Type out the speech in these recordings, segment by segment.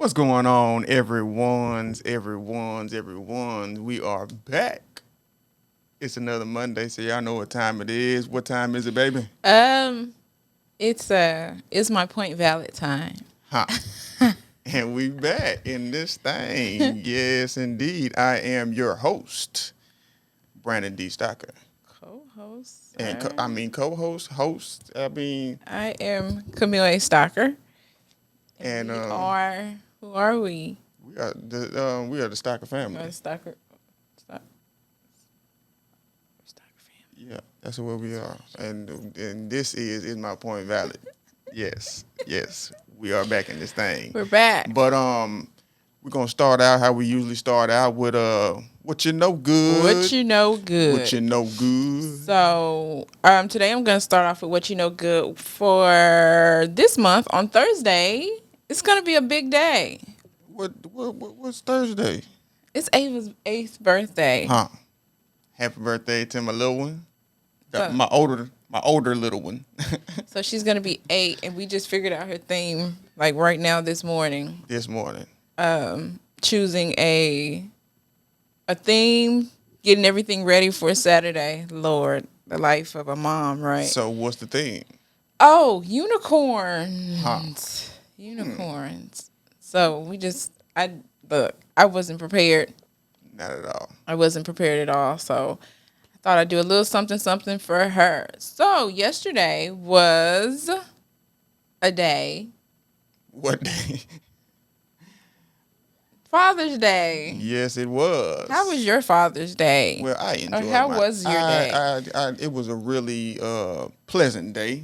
What's going on, everyone's? We are back. It's another Monday, so y'all know what time it is. What time is it, baby? Um, it's my point valid time. Huh. And we back in this thing. Yes, indeed. I am your host, Brandon D. Stocker. Co-host. And co-host, host. I am Camille A. Stocker. And We are. Who are we? we are the Stocker family. Stocker. Stocker family. Yeah, that's what we are. And this is my point valid. Yes. We are back in this thing. We're back. But we're gonna start out how we usually start out with what you know good. What you know good. What you know good. So today I'm gonna start off with what you know good for this month on Thursday. It's gonna be a big day. What's Thursday? It's Ava's 8th birthday. Huh. Happy birthday to my little one. My older little one. So she's gonna be 8, and we just figured out her theme like right now this morning. Choosing a theme, getting everything ready for Saturday. Lord, the life of a mom, right? So what's the theme? Oh, unicorns. Huh. Unicorns. So I wasn't prepared. Not at all. I wasn't prepared at all. So I thought I'd do a little something for her. So yesterday was a day. What day? Father's Day. Yes, it was. How was your Father's Day? Well, I enjoyed it. How was your day? It was a really pleasant day.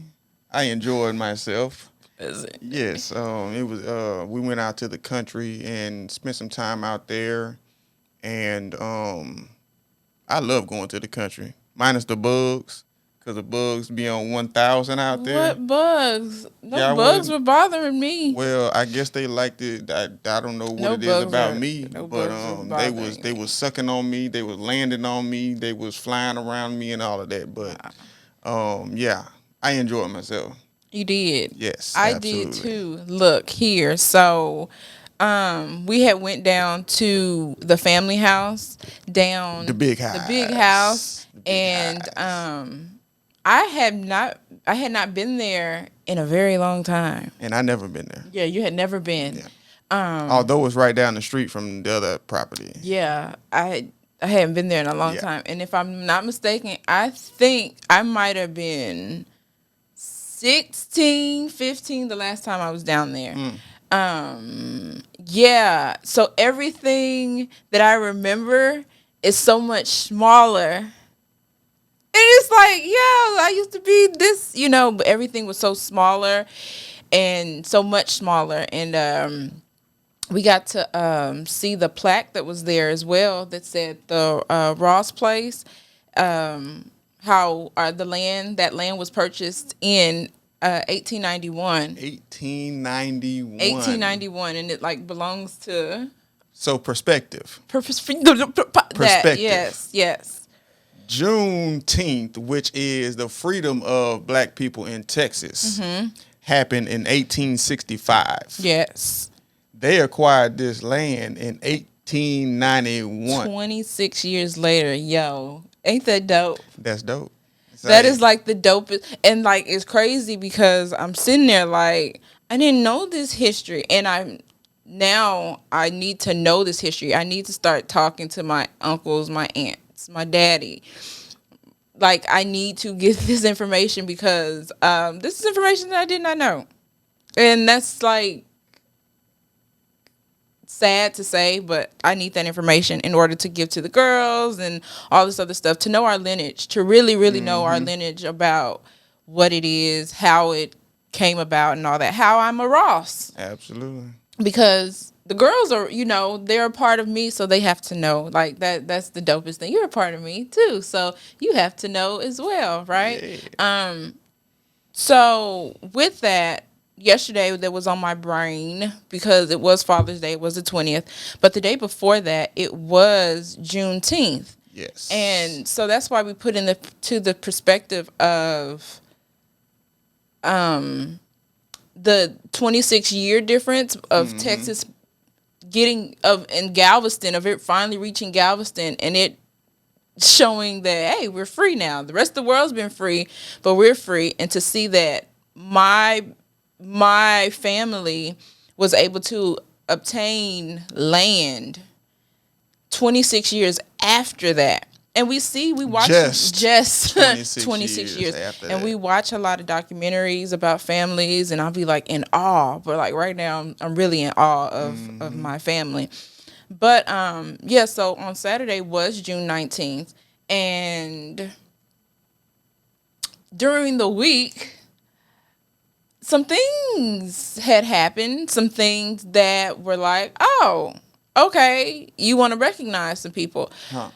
I enjoyed myself. Is it? Yes, it was. We went out to the country and spent some time out there, and I love going to the country, minus the bugs, because the bugs be on 1,000 out there. What bugs? No bugs were bothering me. Well, I guess they liked it. I don't know what it is about me, but they was sucking on me. They was landing on me. They was flying around me and all of that. But yeah, I enjoyed myself. You did. Yes, I absolutely. did too. Look here. So, we had went down to the family house The big house. I had not been there in a very long time. And I never been there. Yeah, you had never been. Yeah. Although it's right down the street from the other property. Yeah, I hadn't been there in a long time. And if I'm not mistaken, I think I might have been 16, 15 the last time I was down there. Yeah. So everything that I remember is so much smaller. And it's like, I used to be this, but everything was so smaller and so much smaller. And we got to see the plaque that was there as well that said the Ross Place. How that land was purchased in 1891. 1891, and it belongs to. So perspective. That, yes. Juneteenth, which is the freedom of black people in Texas, happened in 1865. Yes. They acquired this land in 1891. 26 years later, ain't that dope? That's dope. That is like the dopest. And it's crazy because I'm sitting there I didn't know this history. And I need to know this history. I need to start talking to my uncles, my aunts, my daddy. I need to get this information because this is information that I did not know. And that's sad to say, but I need that information in order to give to the girls and all this other stuff, to know our lineage, to really, really know our lineage about what it is, how it came about and all that, how I'm a Ross. Absolutely. Because the girls are, they're a part of me, so they have to know. That's the dopest thing. You're a part of me too, so you have to know as well, right? Yeah. So with that, yesterday that was on my brain because it was Father's Day. It was the 20th. But the day before that, it was Juneteenth. Yes. And so that's why we put the perspective of the 26-year difference of Texas getting of in Galveston, of it finally reaching Galveston, and it showing that, hey, we're free now. The rest of the world's been free, but we're free. And to see that my family was able to obtain land 26 years after that. And we watch just 26 years after and that. we watch a lot of documentaries about families, and I'll be like in awe. But like right now I'm really in awe of my family. But yeah, so on Saturday was June 19th, and during the week some things had happened, some things that were like, oh, okay, you want to recognize some people. Huh.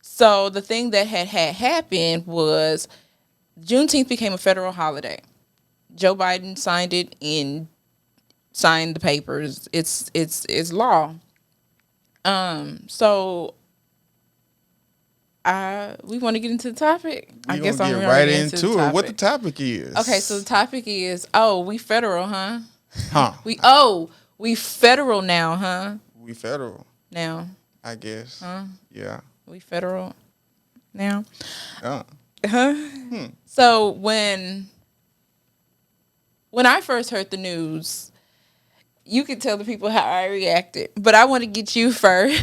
So the thing that had happened was Juneteenth became a federal holiday. Joe Biden signed the papers. It's law. So we want to get into the topic. I guess I'm get right into it. What the topic is? Okay, so the topic is, we federal, huh? Huh? We federal now, huh? We federal now, I guess. Huh? Yeah. We federal now. Huh? So when I first heard the news, you could tell the people how I reacted, but I want to get you first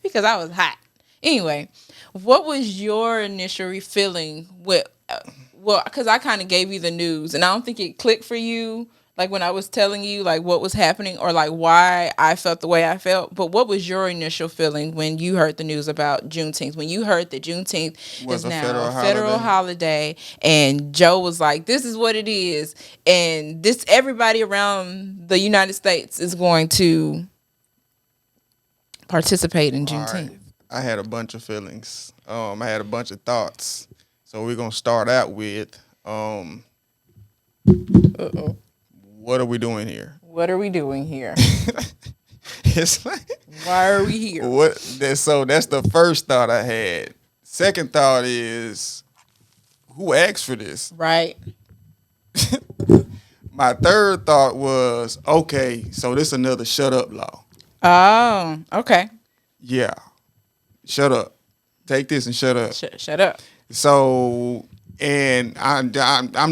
because I was hot. Anyway, what was your initial feeling with? Well, because I kind of gave you the news, and I don't think it clicked for you. Like when I was telling you like what was happening or like why I felt the way I felt. But what was your initial feeling when you heard the news about Juneteenth? When you heard that Juneteenth is now a federal holiday, and Joe was like, "This is what it is," and this everybody around the United States is going to participate in Juneteenth. Right. I had a bunch of feelings. I had a bunch of thoughts. So we're gonna start out with what are we doing here? What are we doing here? It's like, why are we here? So that's the first thought I had. Second thought is, who asked for this? Right. My third thought was, okay, so this is another shut up law. Oh, okay. Yeah. Shut up. Take this and shut up. Shut up. So, and I'm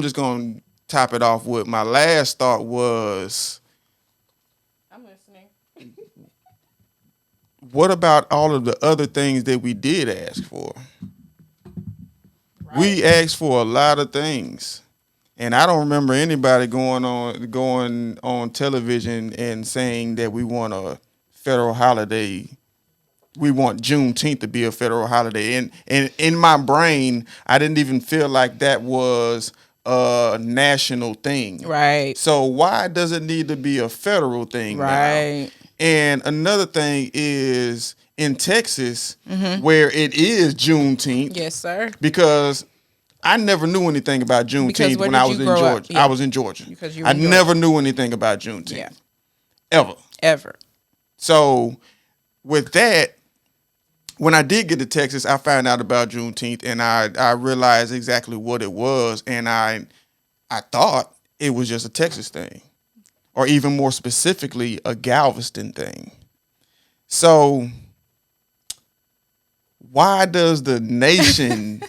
just going to top it off with my last thought was, I'm listening. What about all of the other things that we did ask for? Right. We asked for a lot of things. And I don't remember anybody going on television and saying that we want a federal holiday. We want Juneteenth to be a federal holiday. And in my brain, I didn't even feel like that was a national thing. Right. So why does it need to be a federal thing right. now? And another thing is in Texas, where it is Juneteenth. Yes, sir. Because I never knew anything about Juneteenth when I was in Georgia. Yeah. I was in Georgia. Because I never knew anything about Juneteenth. Yeah. Ever. So with that, when I did get to Texas, I found out about Juneteenth, and I realized exactly what it was, and I thought it was just a Texas thing, or even more specifically, a Galveston thing. So why does the nation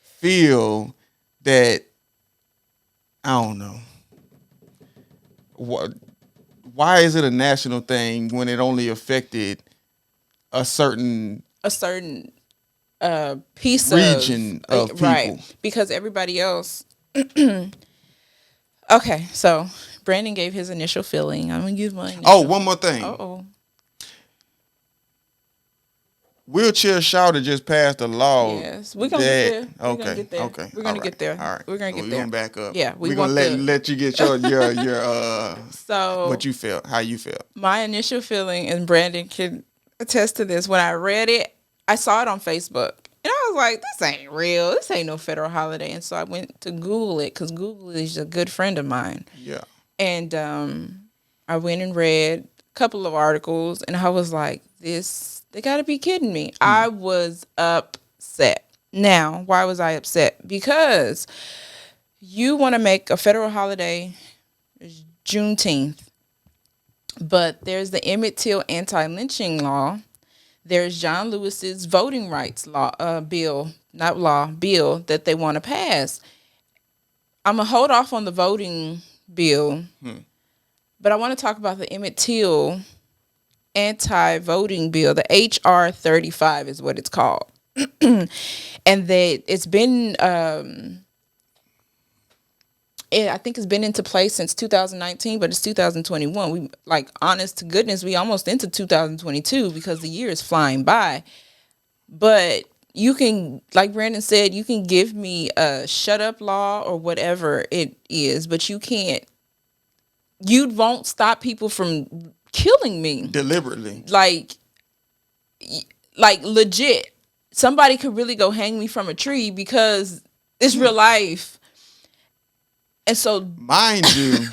feel that, I don't know, why is it a national thing when it only affected a certain piece region of people? Right, because everybody else. Okay, so Brandon gave his initial feeling. I'm gonna give mine. One more thing. Wheelchair Shouter just passed a law. Yes, we're gonna get there. Okay. We're gonna get there. All right. We're gonna get there. We're gonna back up. Yeah, we're gonna let you get your so what you felt, how you felt. My initial feeling, and Brandon can attest to this. When I read it, I saw it on Facebook, and I was like, "This ain't real. This ain't no federal holiday." And so I went to Google it because Google is a good friend of mine. Yeah. And I went and read a couple of articles, and I was like, "This." They gotta be kidding me. I was upset. Now, why was I upset? Because you want to make a federal holiday, Juneteenth, But there's the Emmett Till anti-lynching law. There's John Lewis's voting rights law bill, not law, bill that they want to pass. I'm gonna hold off on the voting bill, but I want to talk about the Emmett Till anti-voting bill. The HR 35 is what it's called, and that it's been. I think it's been into place since 2019, but it's 2021. We like, honest to goodness, we almost into 2022 because the year is flying by. But you can, like Brandon said, you can give me a shut up law or whatever it is, but you won't stop people from killing me deliberately. Like legit. Somebody could really go hang me from a tree because it's real life. And so, mind you,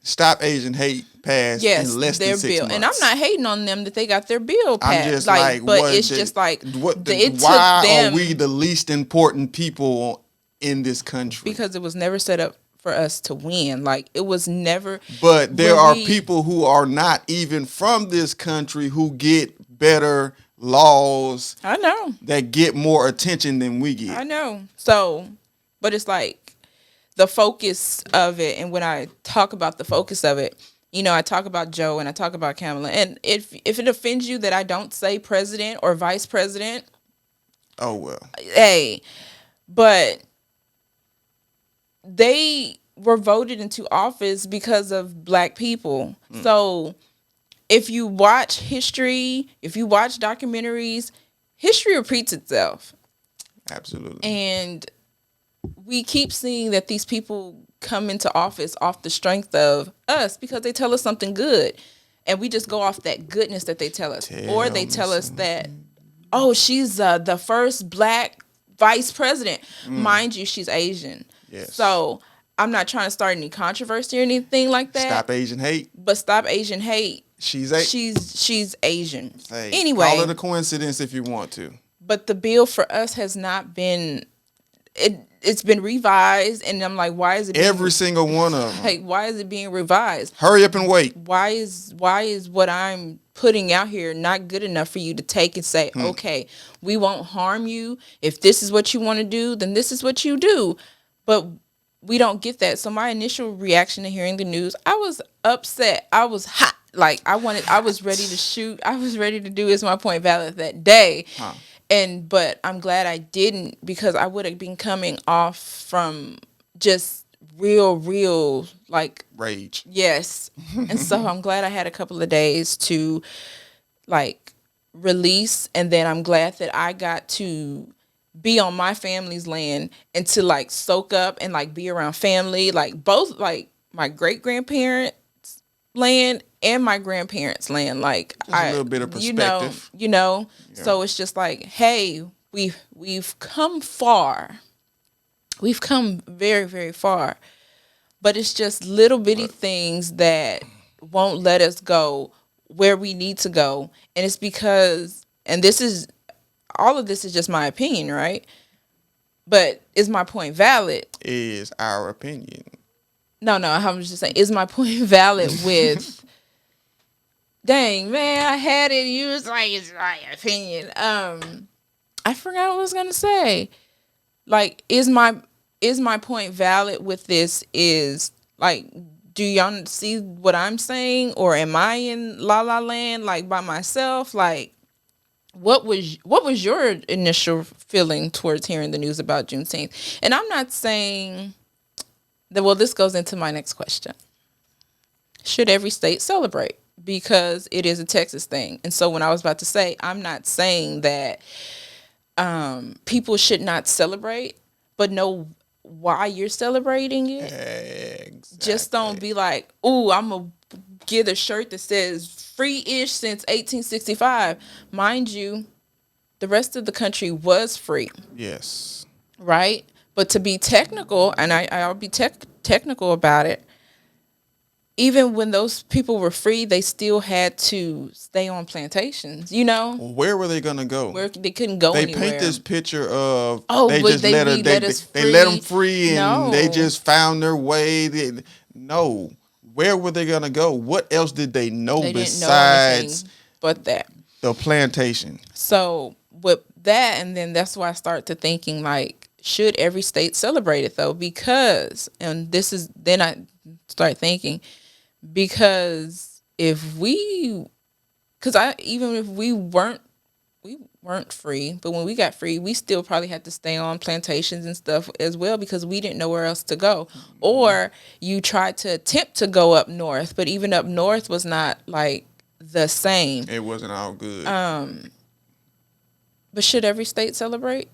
Stop Asian Hate passed in less than 6 bill. months. And I'm not hating on them that they got their bill passed. I'm just like, but it's just like, why are we the least important people in this country? Because it was never set up for us to win. Like, it was never. But there are people who are not even from this country who get better laws. I know. That get more attention than we get. I know. So, but it's like the focus of it. And when I talk about the focus of it, you know, I talk about Joe and I talk about Kamala. And if it offends you that I don't say president or vice president. Oh, well. Hey, but they were voted into office because of black people. So if you watch history, if you watch documentaries, history repeats itself. Absolutely. And we keep seeing that these people come into office off the strength of us because they tell us something good. And we just go off that goodness that they tell us. Or they tell us that, oh, she's the first black vice president. Mind you, she's Asian. Yes. So I'm not trying to start any controversy or anything like that. Stop Asian hate. But stop Asian hate. She's Asian. Hey, anyway, call it a coincidence if you want to. But the bill for us has not been. It's been revised, and I'm like, why is it? Every single one of them. Like, why is it being revised? Hurry up and wait. Why is what I'm putting out here not good enough for you to take and say, okay, we won't harm you. If this is what you want to do, then this is what you do. But we don't get that. So my initial reaction to hearing the news, I was upset. I was hot. Like, I was ready to shoot. I was ready to do Is My Point Valid that day. But I'm glad I didn't, because I would have been coming off from just real like rage. Yes. And so I'm glad I had a couple of days to like release, and then I'm glad that I got to be on my family's land and to like soak up and like be around family, like both like my great grandparents' land and my grandparents' land. Like, just a little bit of perspective. You know. Yeah. So it's just like, hey, we've come far. We've come very, very far. But it's just little bitty things that won't let us go where we need to go. And it's because, and all of this is just my opinion, right? But is my point valid? Is our opinion. No, I was just saying, is my point valid with, dang, man, I had it. You was like, it's my opinion. I forgot what I was going to say. Like, is my point valid with this? Is, like, do y'all see what I'm saying? Or am I in La La Land, like, by myself? Like, what was your initial feeling towards hearing the news about Juneteenth? And I'm not saying that, well, this goes into my next question. Should every state celebrate? Because it is a Texas thing. And so when I was about to say, I'm not saying that people should not celebrate, but know why you're celebrating it. Exactly. Just don't be like, ooh, I'm going to get a shirt that says free-ish since 1865. Mind you, the rest of the country was free. Yes. Right? But to be technical, and I'll be technical about it, even when those people were free, they still had to stay on plantations, you know? Where were they going to go? Where they couldn't go anywhere. They paint this picture of, they let them free and they just found their way. No. where were they gonna go? What else did they know They didn't know besides anything but that. the plantation? So with that, and then that's why I start to thinking like, should every state celebrate it though? Because, and this is then I start thinking, because if we, because I even if we weren't free, but when we got free, we still probably had to stay on plantations and stuff as well because we didn't know where else to go. Or you tried to attempt to go up north, but even up north was not like the same. It wasn't all good. But should every state celebrate?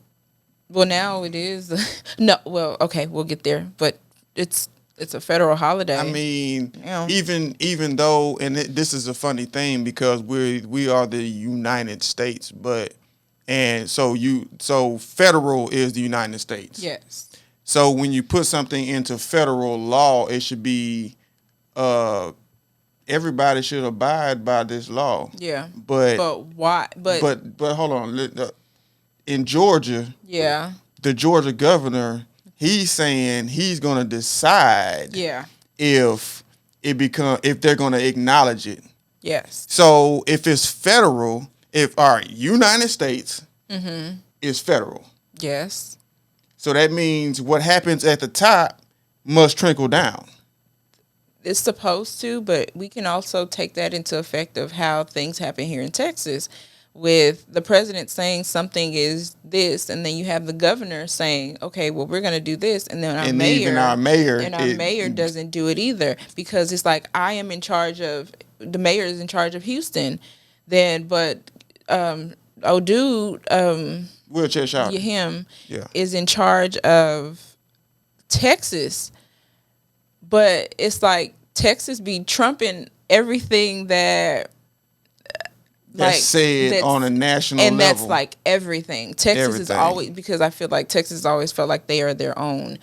Well, now it is. No, well, okay, we'll get there, but it's a federal holiday. I mean, Yeah. even though, and this is a funny thing because we are the United States, but and so federal is the United States. Yes. So when you put something into federal law, it should be everybody should abide by this law. Yeah. But why? But hold on. In Georgia, yeah. the Georgia governor, he's saying he's going to decide Yeah. if they're going to acknowledge it. Yes. So if it's federal, United States is federal. Yes. So that means what happens at the top must trickle down. It's supposed to, but we can also take that into effect of how things happen here in Texas with the president saying something is this, and then you have the governor saying, okay, well, we're going to do this, and then Even our mayor doesn't do it either because it's like the mayor is in charge of Houston, but wheelchair shouter. him is in charge of Texas. But it's like Texas be trumping everything that's said on a national level. And that's like everything. Texas is Everything. always, because I feel like Texas always felt like they are their own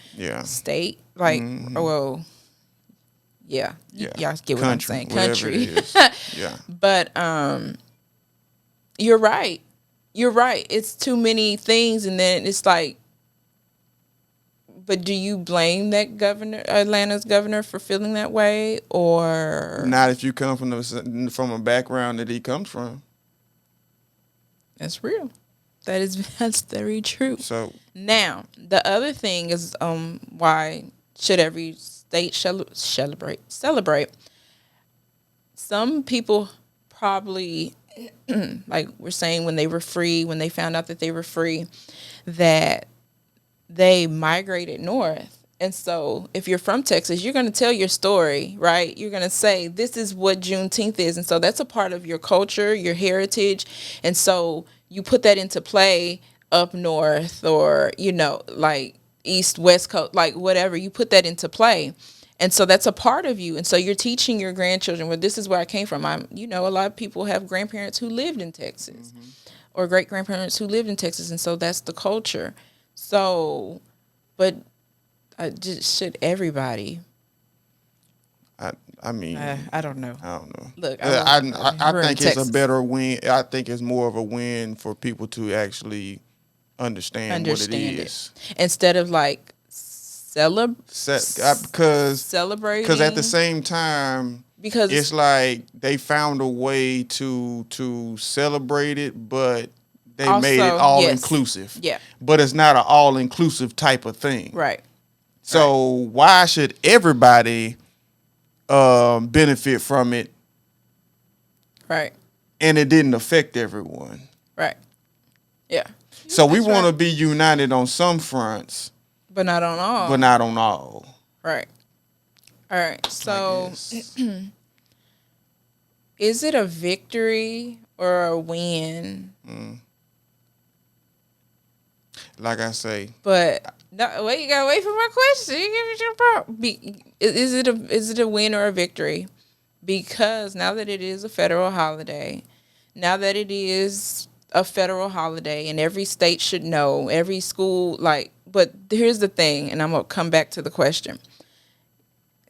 state. Like, well, yeah. Y'all get what I'm saying. Country. It is. Yeah. But you're right. You're right. It's too many things, and then it's like, but do you blame that governor, Atlanta's governor, for feeling that way, or not if you come from a background that he comes from? That's real. That's very true. So now the other thing is why should every state celebrate? Some people probably like we're saying when they were free, when they found out that they were free, that they migrated north. And so if you're from Texas, you're going to tell your story, right? You're going to say, this is what Juneteenth is. And so that's a part of your culture, your heritage. And so you put that into play up north or, like east, west coast, like whatever. You put that into play. And so that's a part of you. And so you're teaching your grandchildren, well, this is where I came from. A lot of people have grandparents who lived in Texas or great-grandparents who lived in Texas. And so that's the culture. So, but should everybody? I mean, I don't know. I don't know. Look, I think it's a better win. I think it's more of a win for people to actually understand what it is instead of like celebrating. Because at the same time, because it's like they found a way to celebrate it, but they also made it all inclusive. Yeah. But it's not an all inclusive type of thing. Right. So why should everybody benefit from it? Right. And it didn't affect everyone. Right. Yeah. So we want to be united on some fronts, but not on all. Right. All right. So is it a victory or a win? Like I say, but no, wait, you gotta wait for my question. You give me your problem. Is it a win or a victory? Because now that it is a federal holiday, and every state should know, every school, but here's the thing, and I'm gonna come back to the question.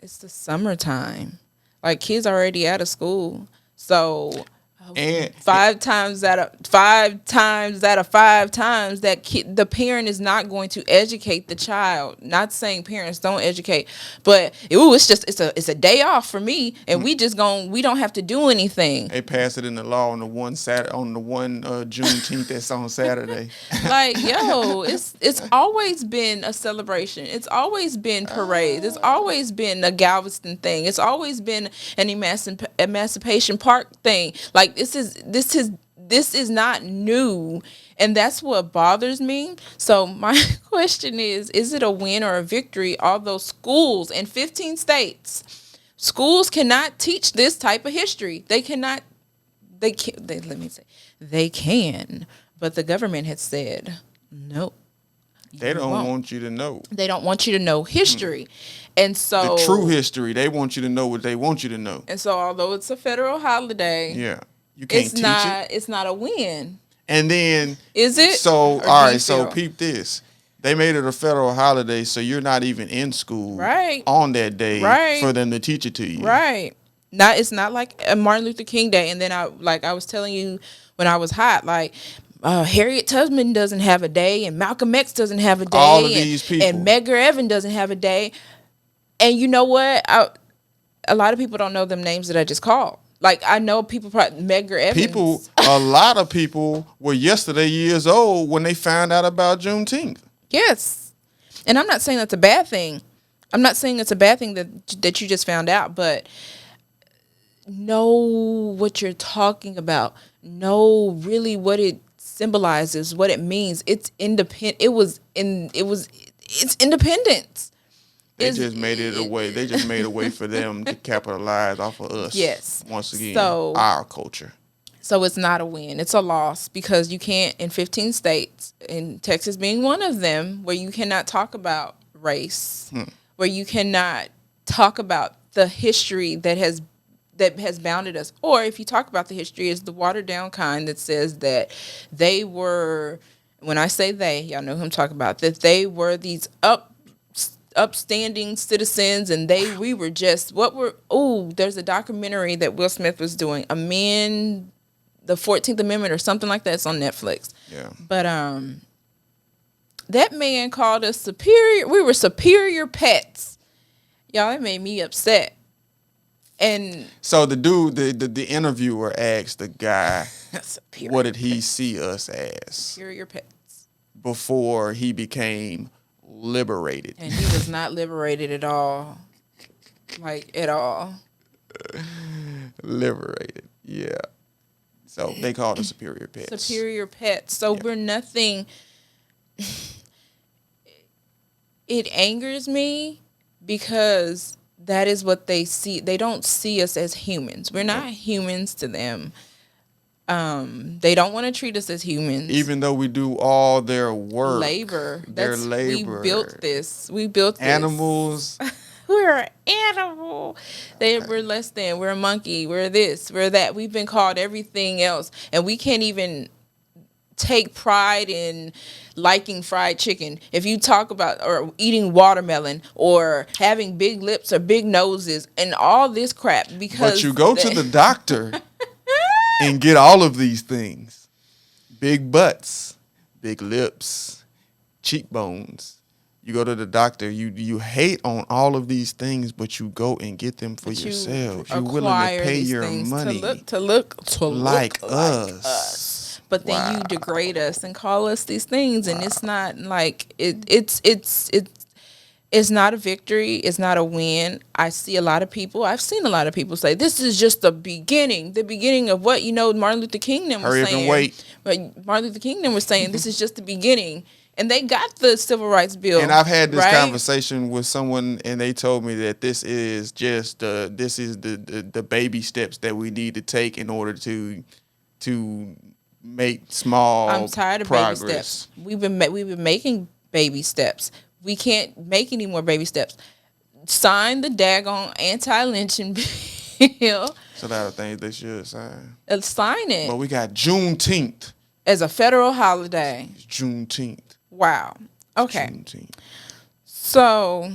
It's the summertime. Like, kids are already out of school, so And Five times out of five times that the parent is not going to educate the child. Not saying parents don't educate, but it's a day off for me, and we don't have to do anything. they pass it in the law on the one Juneteenth that's on Saturday. Like, yo, it's always been a celebration. It's always been parades. It's always been a Galveston thing. It's always been an Emancipation Park thing. Like, this is not new, and that's what bothers me. So my question is it a win or a victory? Although schools in 15 states, schools cannot teach this type of history. They cannot. They can. They can, but the government has said no. They don't want you to know. They don't want you to know history, and so the true history. They want you to know what they want you to know. And so, although it's a federal holiday, yeah, you can't teach it. It's not a win. And then is it? So all right, so peep this. They made it a federal holiday, so you're not even in school on that day for them to teach it to you. Right. It's not like a Martin Luther King Day. And then I was telling you when I was hot, like Harriet Tubman doesn't have a day, and Malcolm X doesn't have a day, all of these people, and Medgar Evers doesn't have a day. And you know what? A lot of people don't know them names that I just called. Like, I know people, Medgar Evers. A lot of people were yesterday years old when they found out about Juneteenth. Yes. And I'm not saying that's a bad thing. I'm not saying it's a bad thing that you just found out, but know what you're talking about. Know really what it symbolizes, what it means. It's independent. It's independence. They just made it a way. They just made a way for them to capitalize off of us. Yes. Once again, so, our culture. So it's not a win. It's a loss because you can't, in 15 states, in Texas being one of them, where you cannot talk about race, where you cannot talk about the history that has bounded us. Or if you talk about the history, it's the watered down kind that says that they were, when I say they, y'all know who I'm talking about, that they were these upstanding citizens, and we were just there's a documentary that Will Smith was doing, the 14th Amendment or something like that. It's on Netflix. Yeah. But that man called us superior. We were superior pets. Y'all, it made me upset. And so the dude, the interviewer asked the guy, what did he see us as? Superior pets. Before he became liberated. And he was not liberated at all. Like, at all. Liberated. Yeah. So they called us superior pets. Superior pets. So we're nothing. It angers me because that is what they see. They don't see us as humans. We're not humans to them. They don't want to treat us as humans. Even though we do all their work. Labor. Labor. We built this. We built this. Animals. We're an animal. We're less than. We're a monkey. We're this. We're that. We've been called everything else. And we can't even take pride in liking fried chicken. If you talk about or eating watermelon or having big lips or big noses and all this crap, because but you go to the doctor and get all of these things. Big butts, big lips, cheekbones. You go to the doctor, you hate on all of these things, but you go and get them for yourself. You're willing to pay your money to look like us. But then you degrade us and call us these things, and it's not like it's not a victory. It's not a win. I've seen a lot of people say this is just the beginning of what, Martin Luther King was saying. Hurry up and wait. But Martin Luther King was saying this is just the beginning. And they got the Civil Rights Bill. And I've had this conversation with someone, and they told me that this is just the baby steps that we need to take in order to make small progress. I'm tired of baby steps. We've been making baby steps. We can't make any more baby steps. Sign the daggone anti-lynching bill. So that are things they should sign. Sign it. But we got Juneteenth as a federal holiday. It's Juneteenth. Wow. Okay. Juneteenth. So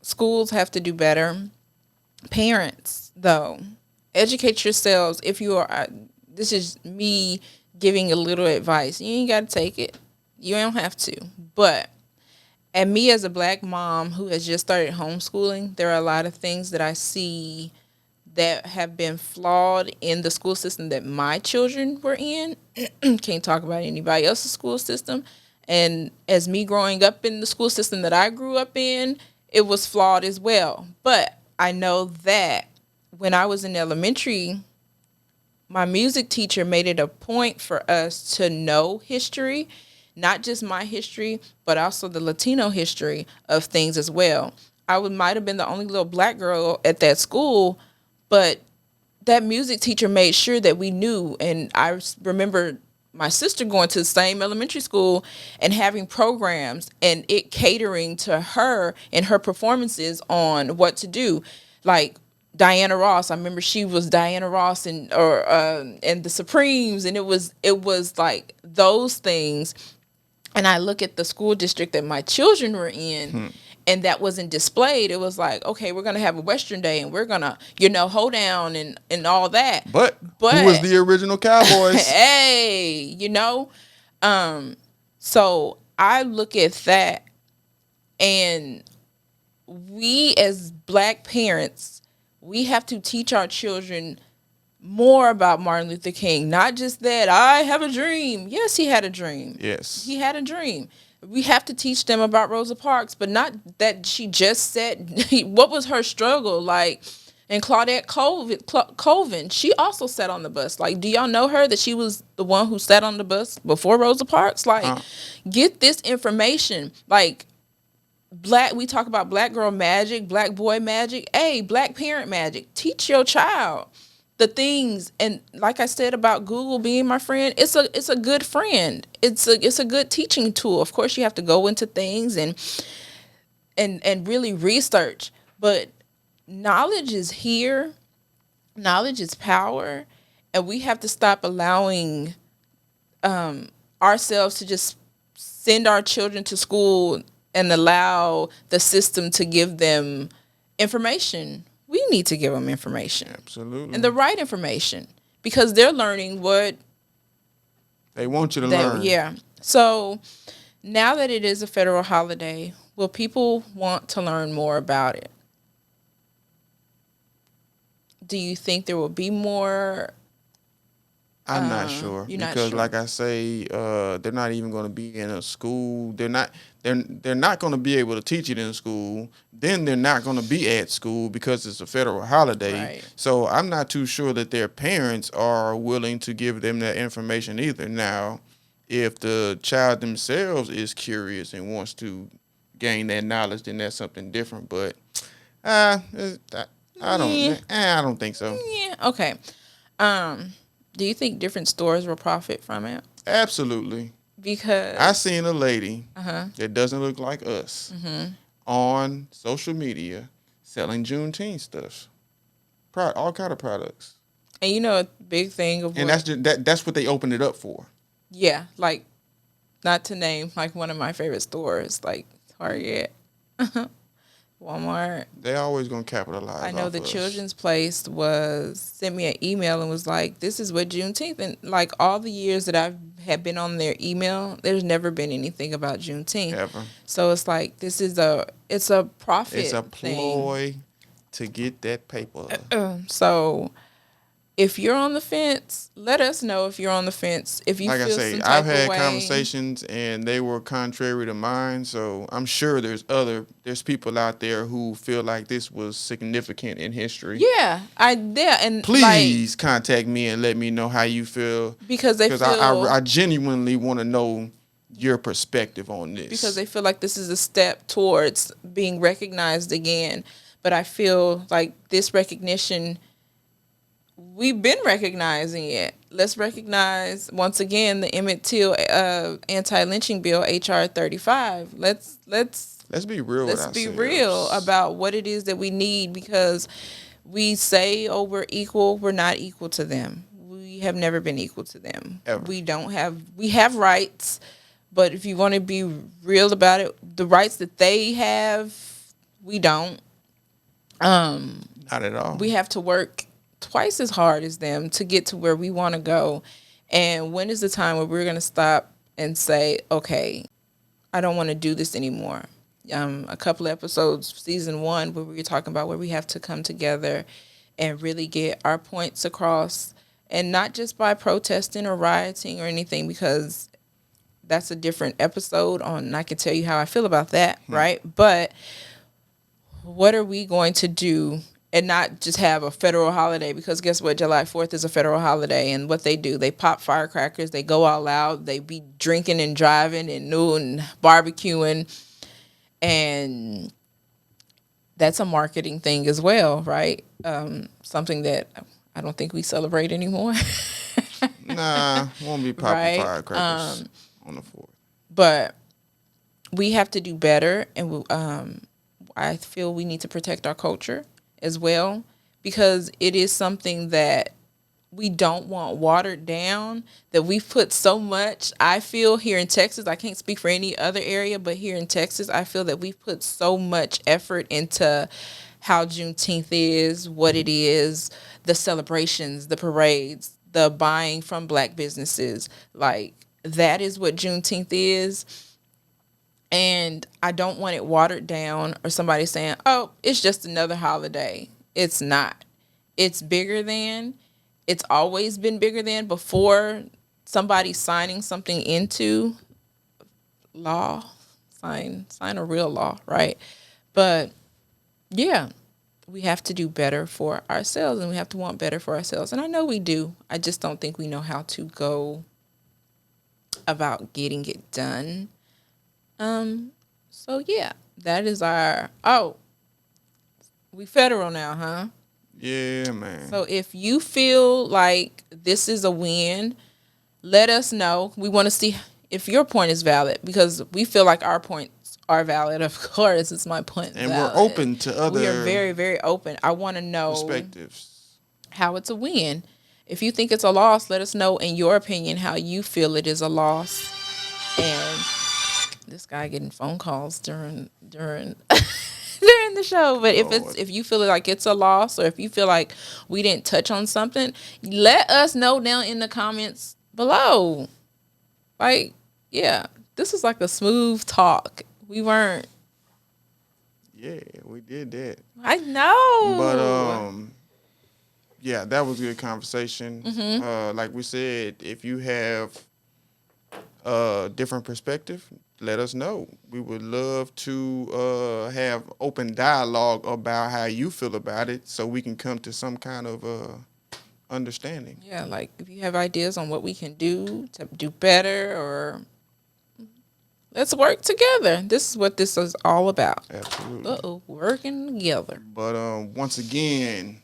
schools have to do better. Parents, though, educate yourselves. If you are, this is me giving a little advice. You ain't got to take it. You don't have to. But, and me as a black mom who has just started homeschooling, there are a lot of things that I see that have been flawed in the school system that my children were in. Can't talk about anybody else's school system. And as me growing up in the school system that I grew up in, it was flawed as well. But I know that when I was in elementary, my music teacher made it a point for us to know history, not just my history, but also the Latino history of things as well. Might have been the only little black girl at that school, but that music teacher made sure that we knew. And I remember my sister going to the same elementary school and having programs and it catering to her and her performances on what to do. Like Diana Ross, I remember she was Diana Ross and the Supremes, and it was like those things. And I look at the school district that my children were in, and that wasn't displayed. It was like, okay, we're going to have a Western Day, and we're going to, hold down and all that. But who was the original Cowboys? Hey, so I look at that, and we as black parents, we have to teach our children more about Martin Luther King. Not just that, I have a dream. Yes, he had a dream. Yes. He had a dream. We have to teach them about Rosa Parks, but not that she just said, what was her struggle? Like, and Claudette Colvin, she also sat on the bus. Like, do y'all know her, that she was the one who sat on the bus before Rosa Parks? Like, get this information. Like, we talk about black girl magic, black boy magic. Hey, black parent magic. Teach your child the things. And like I said about Google being my friend, it's a good friend. It's a good teaching tool. Of course, you have to go into things and really research. But knowledge is here. Knowledge is power. And we have to stop allowing ourselves to just send our children to school and allow the system to give them information. We need to give them information. Absolutely. And the right information, because they're learning what they want you to learn. Yeah. So now that it is a federal holiday, will people want to learn more about it? Do you think there will be more? I'm not sure, because like I say, they're not even going to be in a school. They're not going to be able to teach it in school. Then they're not going to be at school because it's a federal holiday. Right. So I'm not too sure that their parents are willing to give them that information either. Now, if the child themselves is curious and wants to gain that knowledge, then that's something different. But I don't think so. Yeah. Okay. Do you think different stores will profit from it? Absolutely. Because I seen a lady that doesn't look like us on social media selling Juneteenth stuff, all kind of products. And a big thing of and that's what they opened it up for. Yeah, like, not to name like one of my favorite stores, like Target, Walmart. They always gonna capitalize. I know the children's place sent me an email and was like, "This is what Juneteenth," and like all the years that I have been on their email, there's never been anything about Juneteenth. Ever. So it's like it's a profit. It's a ploy to get that paper. So if you're on the fence, let us know if you're on the fence. If you like feel I say, some type I've had of way. conversations and they were contrary to mine. So I'm sure there's people out there who feel like this was significant in history. Yeah, and please contact me and let me know how you feel, because I genuinely want to know your perspective on this, because they feel like this is a step towards being recognized again. But I feel like this recognition, we've been recognizing it. Let's recognize once again the Emmett Till anti-lynching bill, HR 35. Let's be real. Let's be real about what it is that we need, because we say, "Oh, we're equal." We're not equal to them. We have never been equal to them. Ever. We have rights, but if you want to be real about it, the rights that they have, we don't. Not at all. We have to work twice as hard as them to get to where we want to go. And when is the time where we're going to stop and say, okay, I don't want to do this anymore? A couple of episodes, season 1, where we were talking about where we have to come together and really get our points across, and not just by protesting or rioting or anything, because that's a different episode on, and I can tell you how I feel about that, right? But what are we going to do and not just have a federal holiday? Because guess what? July 4th is a federal holiday, and what they do, they pop firecrackers, they go all out, they be drinking and driving and barbecuing, and that's a marketing thing as well, right? Something that I don't think we celebrate anymore. Nah, won't be popping Right. firecrackers on the 4th. But we have to do better, and I feel we need to protect our culture as well, because it is something that we don't want watered down, that we've put so much. I feel here in Texas, I can't speak for any other area, but here in Texas, I feel that we've put so much effort into how Juneteenth is, what it is, the celebrations, the parades, the buying from Black businesses. Like, that is what Juneteenth is. And I don't want it watered down, or somebody saying, oh, it's just another holiday. It's not. It's bigger than. It's always been bigger than. Before somebody signing something into law, sign a real law, right? But yeah, we have to do better for ourselves, and we have to want better for ourselves. And I know we do. I just don't think we know how to go about getting it done. So yeah, that is we federal now, huh? Yeah, man. So if you feel like this is a win, let us know. We want to see if your point is valid, because we feel like our points are valid. Of course, it's my point. And valid. we're open to other. We are very, very open. I want to know perspectives. How it's a win. If you think it's a loss, let us know in your opinion how you feel it is a loss. And this guy getting phone calls during during the show. But if you feel like it's a loss, or if you feel like we didn't touch on something, let us know down in the comments below. Like, yeah, this was like a smooth talk. We weren't. Yeah, we did that. I know. But yeah, that was a good conversation. Like we said, if you have a different perspective, let us know. We would love to have open dialogue about how you feel about it, so we can come to some kind of understanding. Yeah, like if you have ideas on what we can do to do better, or let's work together. This is what this is all about. Absolutely. Working together. But once again,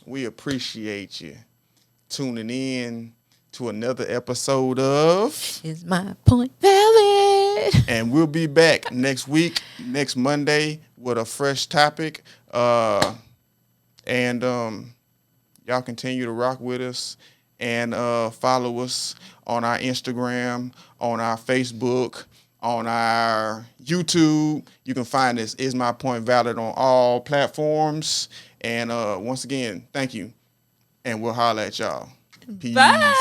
we appreciate you tuning in to another episode of Is My Point Valid? And we'll be back next week, next Monday, with a fresh topic. And y'all continue to rock with us, and follow us on our Instagram, on our Facebook, on our YouTube. You can find us, Is My Point Valid, on all platforms. And once again, thank you. And we'll holler at y'all. Peace. Bye.